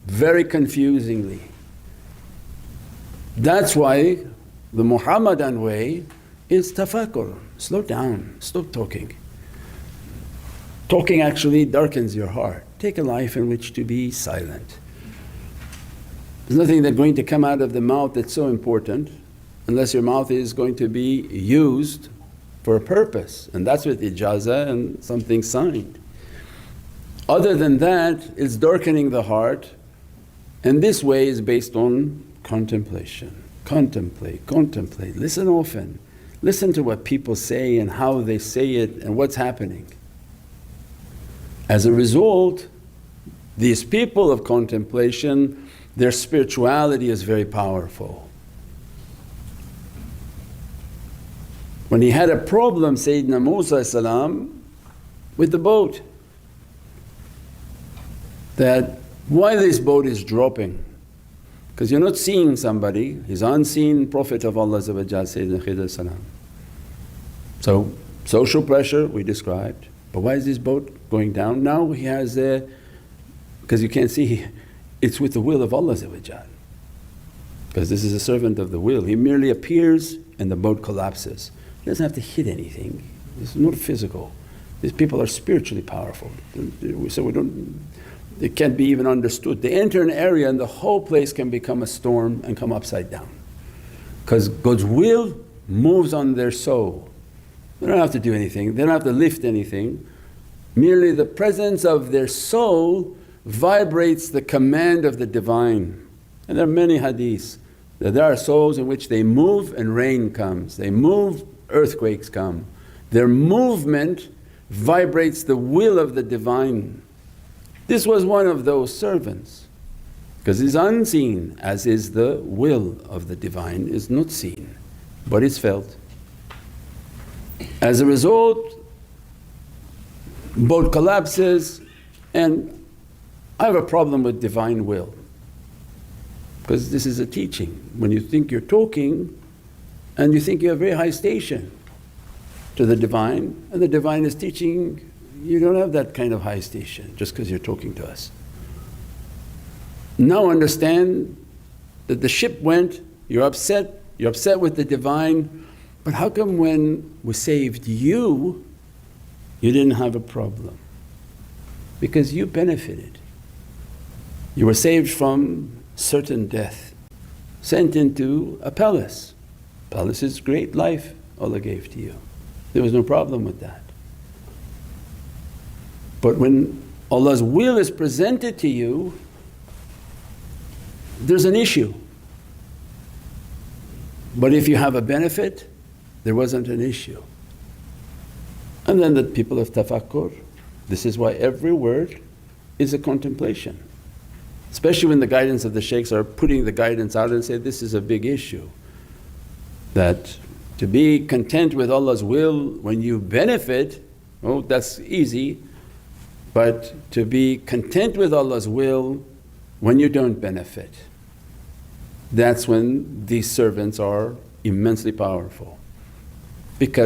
very confusingly. That's why the Muhammadan way is tafakkur. Slow down, stop talking. Talking actually darkens your heart. Take a life in which to be silent. There's nothing that's going to come out of the mouth that's so important unless your mouth is going to be used for a purpose, and that's with ijazah and something signed. Other than that, it's darkening the heart, and this way is based on contemplation. Contemplate, contemplate, listen often. Listen to what people say and how they say it and what's happening. As a result, these people of contemplation, their spirituality is very powerful. When he had a problem, Sayyidina Musa with the boat, that why this boat is dropping, because you're not seeing somebody, he's unseen Prophet of Allah Sayyidina Khidr. So social pressure we described, but why is this boat going down? Now he has a, because you can't see, it's with the will of Allah, because this is a servant of the will. He merely appears and the boat collapses. He doesn't have to hit anything, it's not physical. These people are spiritually powerful, so it can't be even understood. They enter an area and the whole place can become a storm and come upside down, because God's will moves on their soul. They don't have to do anything, they don't have to lift anything. Merely the presence of their soul vibrates the command of the Divine. And there are many hadiths that there are souls in which they move and rain comes, they move, earthquakes come. Their movement vibrates the will of the Divine. This was one of those servants, because he's unseen, as is the will of the Divine is not seen but is felt. As a result, boat collapses, and I have a problem with Divine will, because this is a teaching. When you think you're talking and you think you have very high station to the Divine, and the Divine is teaching, you don't have that kind of high station just because you're talking to us. Now understand that the ship went, you're upset with the Divine, but how come when we saved you, you didn't have a problem? Because you benefited. You were saved from certain death, sent into a palace. Palace is great life Allah gave to you. There was no problem with that. But when Allah's will is presented to you, there's an issue. But if you have a benefit, there wasn't an issue. And then the people of tafakkur, this is why every word is a contemplation. Especially when the guidance of the shaykhs are putting the guidance out and say, this is a big issue. That to be content with Allah's will when you benefit, oh that's easy. But to be content with Allah's will when you don't benefit, that's when these servants are immensely powerful. Because